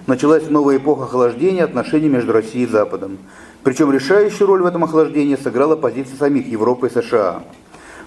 началась новая эпоха охлаждения отношений между Россией и Западом. Причем решающую роль в этом охлаждении сыграла позиция самих Европы и США.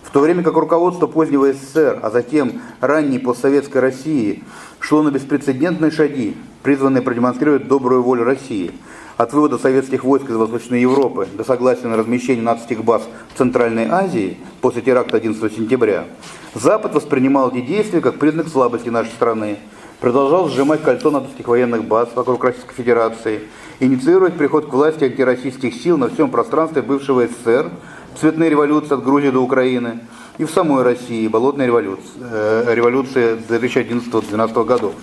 В то время как руководство позднего СССР, а затем ранней постсоветской России шло на беспрецедентные шаги, призванные продемонстрировать добрую волю России, от вывода советских войск из Восточной Европы до согласия на размещение нацистских баз в Центральной Азии после теракта 11 сентября, Запад воспринимал эти действия как признак слабости нашей страны, продолжал сжимать кольцо натовских военных баз вокруг Российской Федерации, инициировать приход к власти антироссийских сил на всем пространстве бывшего СССР, цветные революции от Грузии до Украины, и в самой России, болотная революция 2011-2012 годов.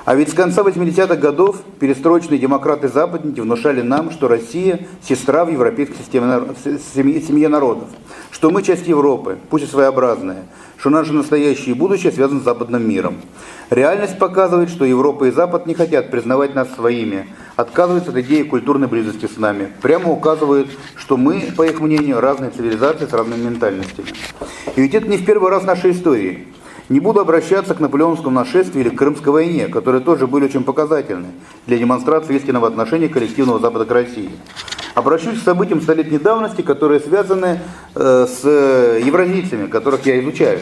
А ведь с конца 80-х годов перестроечные демократы-западники внушали нам, что Россия – сестра в европейской семье народов, что мы часть Европы, пусть и своеобразная, что наше настоящее и будущее связано с западным миром. Реальность показывает, что Европа и Запад не хотят признавать нас своими, отказываются от идеи культурной близости с нами, прямо указывают, что мы, по их мнению, разные цивилизации с разными ментальностями. И ведь это не в первый раз в нашей истории. Не буду обращаться к наполеоновскому нашествию или к Крымской войне, которые тоже были очень показательны для демонстрации истинного отношения коллективного Запада к России. Обращусь к событиям столетней давности, которые связаны с евразийцами, которых я изучаю.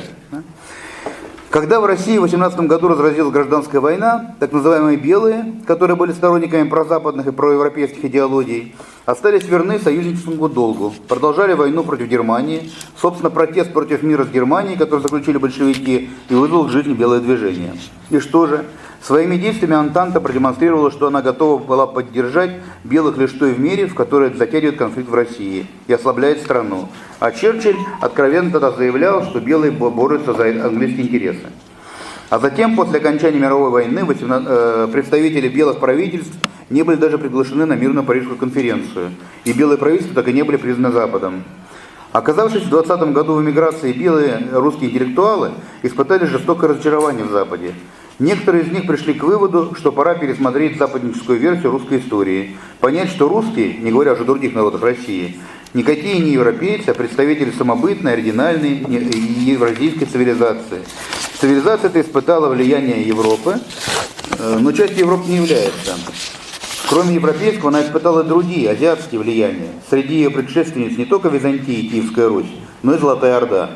Когда в России в 18 году разразилась гражданская война, так называемые белые, которые были сторонниками прозападных и проевропейских идеологий, остались верны союзническому долгу, продолжали войну против Германии, собственно, протест против мира с Германией, который заключили большевики, и вызвал к жизни белое движение. И что же? Своими действиями Антанта продемонстрировала, что она готова была поддержать белых лишь в той мере, в которой затягивает конфликт в России и ослабляет страну. А Черчилль откровенно тогда заявлял, что белые борются за английские интересы. А затем, после окончания мировой войны, представители белых правительств не были даже приглашены на мирную Парижскую конференцию, и белые правительства так и не были признаны Западом. Оказавшись в 20 году в эмиграции, белые русские интеллектуалы испытали жестокое разочарование в Западе. Некоторые из них пришли к выводу, что пора пересмотреть западническую версию русской истории, понять, что русские, не говоря уже о других народах России, никакие не европейцы, а представители самобытной, оригинальной евразийской цивилизации. Цивилизация эта испытала влияние Европы, но частью Европы не является. Кроме европейского, она испытала другие, азиатские влияния. Среди ее предшественниц не только Византия и Киевская Русь, но и Золотая Орда.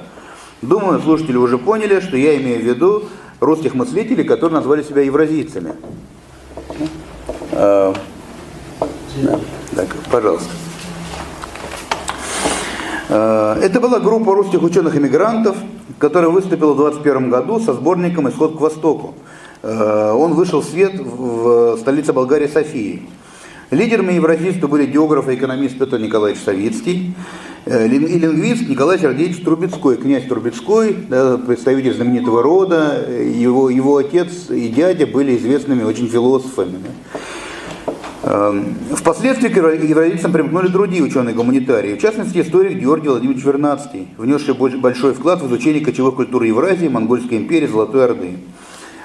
Думаю, слушатели уже поняли, что я имею в виду русских мыслителей, которые назвали себя евразийцами. Так, пожалуйста. Это была группа русских ученых-эмигрантов, которая выступила в 1921 году со сборником «Исход к Востоку». Он вышел в свет в столице Болгарии Софии. Лидерами евразийства были географ и экономист Петр Николаевич Савицкий и лингвист Николай Сергеевич Трубецкой, князь Трубецкой, представитель знаменитого рода. Его отец и дядя были известными очень философами. Впоследствии к евразийцам примкнули другие ученые-гуманитарии, в частности историк Георгий Владимирович Вернадский, внесший большой вклад в изучение кочевой культуры Евразии, Монгольской империи, Золотой Орды.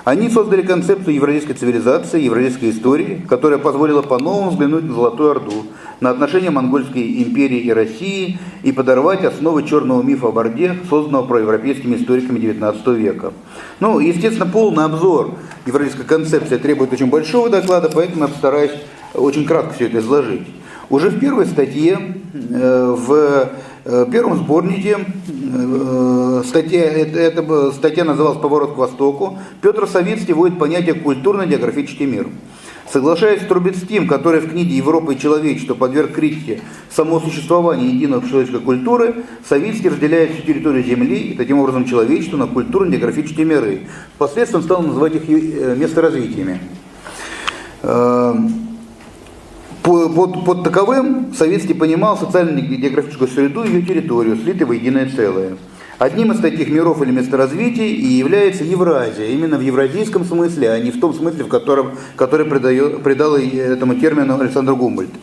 Они создали концепцию евразийской цивилизации, евразийской истории, которая позволила по-новому взглянуть на Золотую Орду, на отношения Монгольской империи и России и подорвать основы черного мифа об Орде, созданного проевропейскими историками XIX века. Ну, естественно, полный обзор евразийской концепции требует очень большого доклада, поэтому я постараюсь очень кратко все это изложить. Уже в первой статье, в первом сборнике, статья называлась «Поворот к Востоку», Петр Савицкий вводит понятие «культурно-географический мир». Соглашаясь с Трубецким, который в книге «Европа и человечество» подверг критике само существование единой человеческой культуры, Савицкий разделяет всю территорию Земли и таким образом человечество на культурно-географические миры. Впоследствии он стал называть их месторазитиями. Под таковым Савицкий понимал социально-географическую среду и ее территорию, слитые в единое целое. Одним из таких миров или месторазвитий и является Евразия, именно в евразийском смысле, а не в том смысле, который придал этому термину Александр Гумбольдт.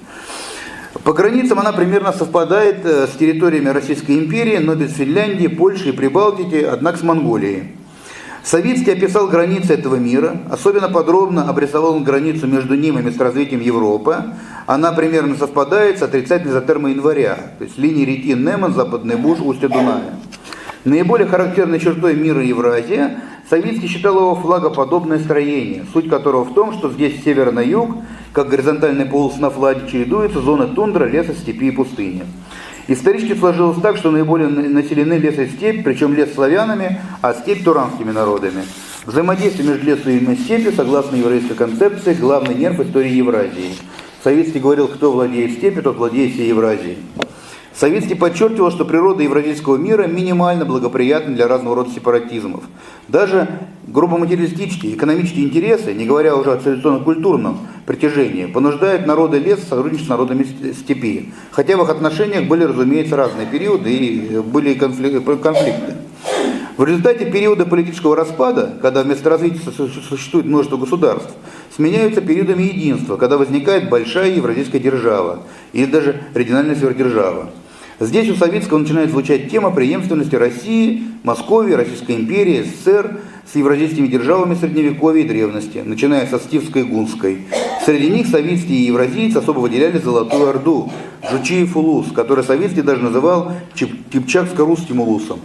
По границам она примерно совпадает с территориями Российской империи, но без Финляндии, Польши и Прибалтики, однако с Монголией. Савицкий описал границы этого мира, особенно подробно обрисовал он границу между ним и месторазвитием Европы. Она примерно совпадает с отрицательной изотермой января, то есть линией реки Неман, Западный Буж, устья Дуная. Наиболее характерной чертой мира Евразия Савицкий считал его флагоподобное строение, суть которого в том, что здесь с севера на юг, как горизонтальный полос на флаге, чередуются зоны тундра, леса, степи и пустыни. Исторически сложилось так, что наиболее населены лес и степь, причем лес славянами, а степь туранскими народами. Взаимодействие между лесом и степью, согласно еврейской концепции, главный нерв истории Евразии. Савицкий говорил, кто владеет степью, тот владеет всей Евразией. Савицкий подчеркивал, что природа евразийского мира минимально благоприятна для разного рода сепаратизмов. Даже грубо материалистические, экономические интересы, не говоря уже о цивилизационно-культурном притяжении, понуждают народы леса сотрудничать с народами степи. Хотя в их отношениях были, разумеется, разные периоды и были конфликты. В результате периода политического распада, когда вместо развития существует множество государств, сменяются периодами единства, когда возникает большая евразийская держава или даже региональная сверхдержава. Здесь у Савицкого начинает звучать тема преемственности России, Московии, Российской империи, СССР с евразийскими державами Средневековья и древности, начиная со Скифской и Гунской. Среди них Савицкий и евразийцы особо выделяли Золотую Орду, Жучиев Улус, который Савицкий даже называл Кипчакско-Русским Улусом.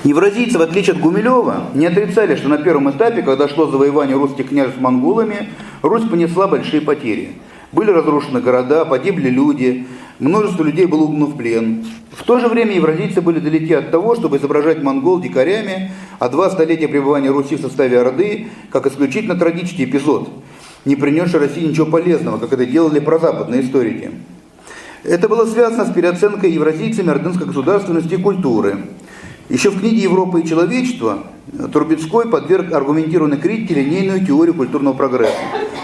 Евразийцы, в отличие от Гумилева, не отрицали, что на первом этапе, когда шло завоевание русских княжеств монголами, Русь понесла большие потери. Были разрушены города, погибли люди, множество людей было угнано в плен. В то же время евразийцы были далеки от того, чтобы изображать монгол дикарями, а 2 столетия пребывания Руси в составе Орды как исключительно трагический эпизод, не принесший России ничего полезного, как это делали прозападные историки. Это было связано с переоценкой евразийцами ордынской государственности и культуры. Еще в книге «Европа и человечество» Трубецкой подверг аргументированной критике линейную теорию культурного прогресса,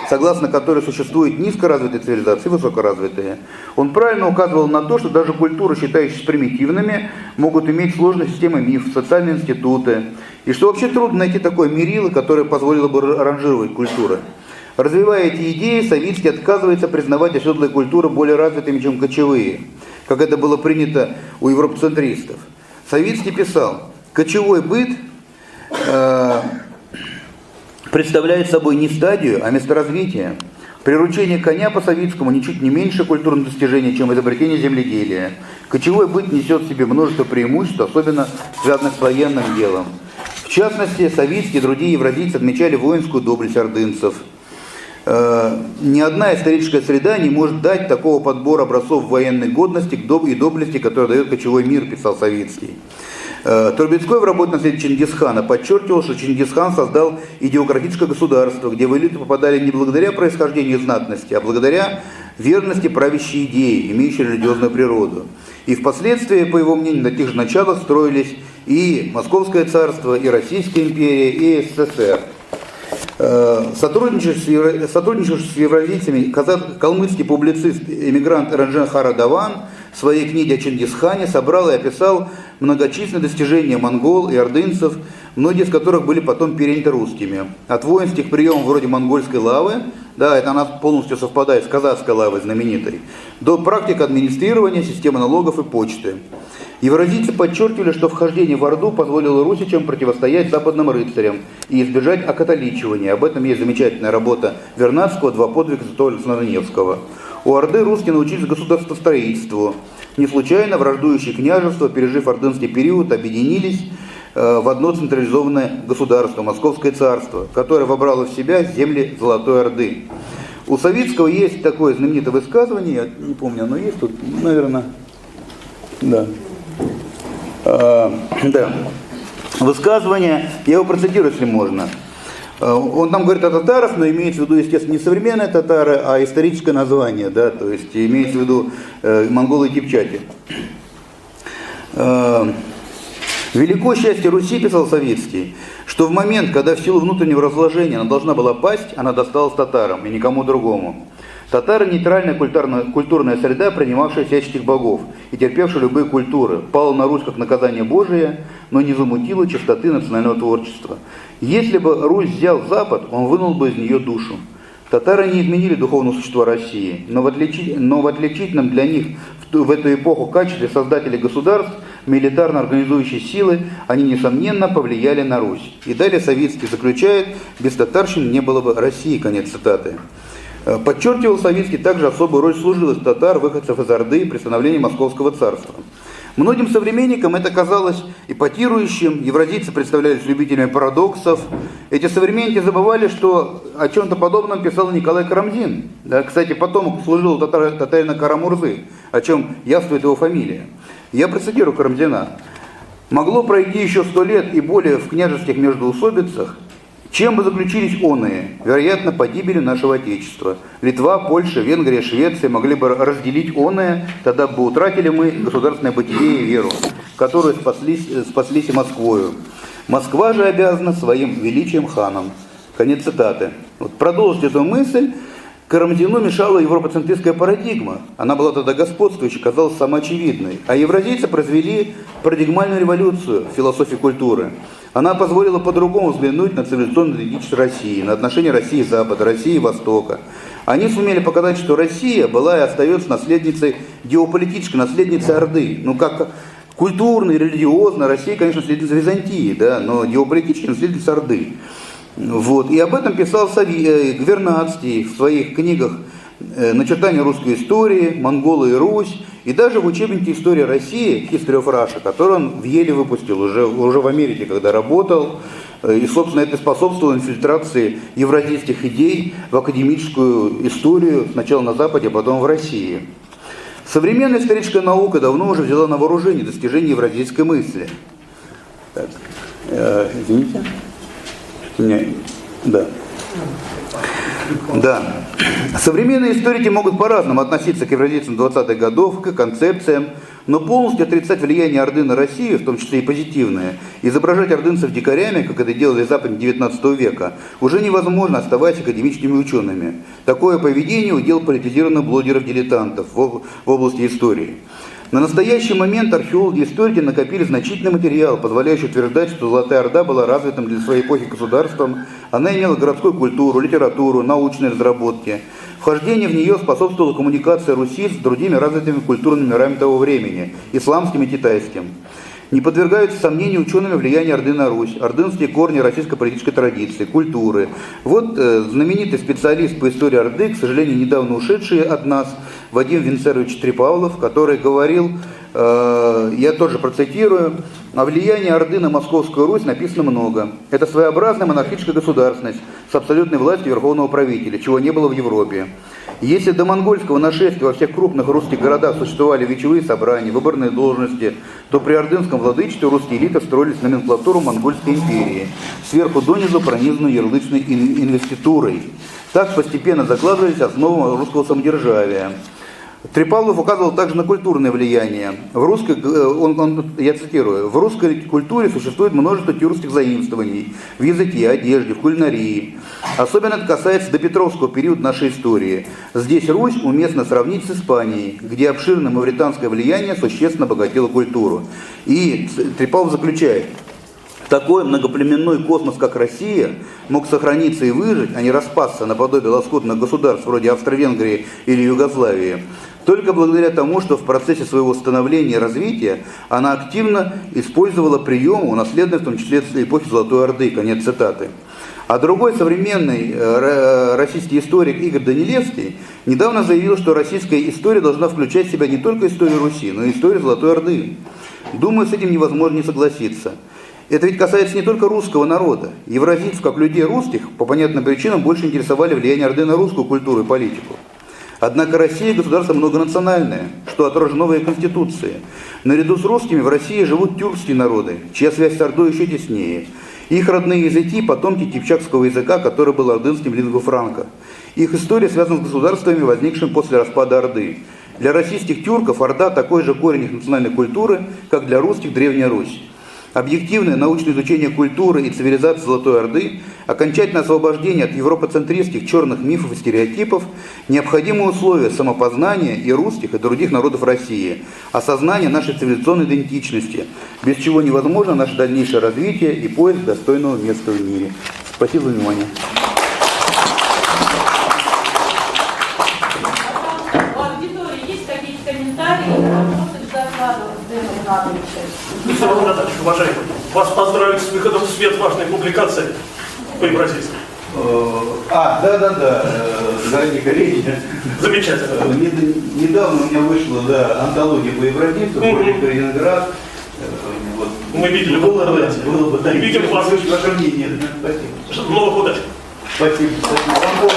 согласно которой существуют низкоразвитые цивилизации и высокоразвитые. Он правильно указывал на то, что даже культуры, считающиеся примитивными, могут иметь сложные системы мифов, социальные институты, и что вообще трудно найти такое мерило, которое позволило бы ранжировать культуры. Развивая эти идеи, Савицкий отказывается признавать оседлые культуры более развитыми, чем кочевые, как это было принято у европоцентристов. Савицкий писал: кочевой быт представляет собой не стадию, а место развития. Приручение коня по Савицкому ничуть не меньше культурного достижения, чем изобретение земледелия. Кочевой быт несет в себе множество преимуществ, особенно связанных с военным делом. В частности, Савицкий и другие евразийцы отмечали воинскую доблесть ордынцев. Ни одна историческая среда не может дать такого подбора образцов военной годности и доблести, который дает кочевой мир, писал Савицкий. Трубецкой в работе на свете Чингисхана подчеркивал, что Чингисхан создал идеократическое государство, где в элиту попадали не благодаря происхождению и знатности, а благодаря верности правящей идеи, имеющей религиозную природу. И впоследствии, по его мнению, на тех же началах строились и Московское царство, и Российская империя, и СССР. Сотрудничавший с евразийцами калмыцкий публицист, эмигрант Ранжен Харадаван в своей книге о Чингисхане собрал и описал многочисленные достижения монгол и ордынцев, многие из которых были потом переняты русскими. От воинских приемов вроде монгольской лавы, да, это она полностью совпадает с казахской лавой знаменитой, до практик администрирования, системы налогов и почты. Евразийцы подчеркивали, что вхождение в Орду позволило русичам противостоять западным рыцарям и избежать окатоличивания. Об этом есть замечательная работа Вернадского «Два подвига святого Александра Невского». У Орды русские научились государствостроительству. Не случайно враждующие княжества, пережив ордынский период, объединились в одно централизованное государство, Московское царство, которое вобрало в себя земли Золотой Орды. У Савицкого есть такое знаменитое высказывание, я не помню, оно есть тут, наверное, да. Да. Высказывание, я его процитирую, если можно. Он там говорит о татарах, но имеется в виду, естественно, не современные татары, а историческое название, да, то есть имеется в виду монголы и кипчаки. Велико счастье Руси, писал Савицкий, что в момент, когда в силу внутреннего разложения она должна была пасть, она досталась татарам и никому другому. Татары – нейтральная культурная среда, принимавшая всяческих богов и терпевшая любые культуры, пала на Русь как наказание Божие, но не замутила чистоты национального творчества. Если бы Русь взял Запад, он вынул бы из нее душу. Татары не изменили духовное существо России, но в отличительном для них в эту эпоху качестве создателей государств, милитарно организующей силы, они, несомненно, повлияли на Русь. И далее Савицкий заключает: без татарщины не было бы России, конец цитаты. Подчеркивал Савицкий также особую роль служилых татар, выходцев из Орды при становлении Московского царства. Многим современникам это казалось эпатирующим, евразийцы представлялись любителями парадоксов. Эти современники забывали, что о чем-то подобном писал Николай Карамзин. Да, кстати, потомок служил татарина Кара-Мурзы, о чем явствует его фамилия. Я процитирую Карамзина. «Могло пройти еще 100 лет и более в княжеских междоусобицах, чем бы заключились оные, вероятно, погибели нашего Отечества. Литва, Польша, Венгрия, Швеция могли бы разделить оные, тогда бы утратили мы государственное бытие и веру, которую спаслись и Москвою. Москва же обязана своим величием ханам». Конец цитаты. Вот продолжить эту мысль Карамзину мешала европоцентристская парадигма. Она была тогда господствующей, казалась самоочевидной. А евразийцы произвели парадигмальную революцию в философии культуры. Она позволила по-другому взглянуть на цивилизационную идентичность России, на отношения России и Запада, России и Востока. Они сумели показать, что Россия была и остается наследницей, геополитической наследницей Орды. Ну, как культурно и религиозно Россия, конечно, наследница Византии, да, но геополитически наследница Орды. Вот. И об этом писал Гвернадский в своих книгах «Начертание русской истории», «Монголы и Русь», и даже в учебнике «История России» History of Russia, который он в Еле выпустил, уже в Америке, когда работал. И, собственно, это способствовало инфильтрации евразийских идей в академическую историю, сначала на Западе, а потом в России. Современная историческая наука давно уже взяла на вооружение достижения евразийской мысли. Так, извините. Да. Да. Современные историки могут по-разному относиться к евразийцам 20-х годов, к концепциям, но полностью отрицать влияние Орды на Россию, в том числе и позитивное, изображать ордынцев дикарями, как это делали западники 19 века, уже невозможно, оставаясь академическими учеными. Такое поведение удел политизированных блогеров-дилетантов в области истории. На настоящий момент археологи и историки накопили значительный материал, позволяющий утверждать, что Золотая Орда была развитым для своей эпохи государством. Она имела городскую культуру, литературу, научные разработки. Вхождение в нее способствовало коммуникации Руси с другими развитыми культурными мирами того времени, исламским и китайским. Не подвергаются сомнению учеными влияние Орды на Русь, ордынские корни российской политической традиции, культуры. Вот знаменитый специалист по истории Орды, к сожалению, недавно ушедший от нас, Вадим Винцерович Трипавлов, который говорил, я тоже процитирую, о влиянии Орды на Московскую Русь написано много. Это своеобразная монархическая государственность с абсолютной властью верховного правителя, чего не было в Европе. Если до монгольского нашествия во всех крупных русских городах существовали вечевые собрания, выборные должности, то при ордынском владычестве русские элиты строились в номенклатуру монгольской империи, сверху донизу пронизанную ярлычной инвеститурой. Так постепенно закладывались основы русского самодержавия. Трипавлов указывал также на культурное влияние. Я цитирую, в русской культуре существует множество тюркских заимствований в языке, одежде, в кулинарии. Особенно это касается допетровского периода нашей истории. Здесь Русь уместно сравнить с Испанией, где обширное мавританское влияние существенно обогатило культуру. И Трипавлов заключает, такой многоплеменной космос, как Россия, мог сохраниться и выжить, а не распасться наподобие лоскутных государств вроде Австро-Венгрии или Югославии, только благодаря тому, что в процессе своего становления и развития она активно использовала приемы, унаследованные в том числе с эпохи Золотой Орды. Конец цитаты. А другой современный российский историк Игорь Данилевский недавно заявил, что российская история должна включать в себя не только историю Руси, но и историю Золотой Орды. Думаю, с этим невозможно не согласиться. Это ведь касается не только русского народа. Евразийцев, как людей русских, по понятным причинам больше интересовали влияние Орды на русскую культуру и политику. Однако Россия государство многонациональное, что отражено в ее конституции. Наряду с русскими в России живут тюркские народы, чья связь с Ордой еще теснее. Их родные языки – потомки кипчакского языка, который был ордынским лингва франка. Их история связана с государствами, возникшими после распада Орды. Для российских тюрков Орда – такой же корень их национальной культуры, как для русских Древняя Русь. Объективное научное изучение культуры и цивилизации Золотой Орды, окончательное освобождение от европоцентристских черных мифов и стереотипов – необходимые условия самопознания и русских, и других народов России, осознание нашей цивилизационной идентичности, без чего невозможно наше дальнейшее развитие и поиск достойного места в мире. Спасибо за внимание. У аудитории есть какие-то комментарии, вопросы к докладу Дэна Игнатовича? Уважаемый, вас поздравить с выходом в свет важной публикации по евразийству. дорогие коллеги. Замечательно. Недавно у меня вышла антология по европейцу, «Хроника Калининград». Вот. Мы видели в было интернете. бы, Видим вас. Ваше мнение. Спасибо. Новых удач. Спасибо. Вам Бог.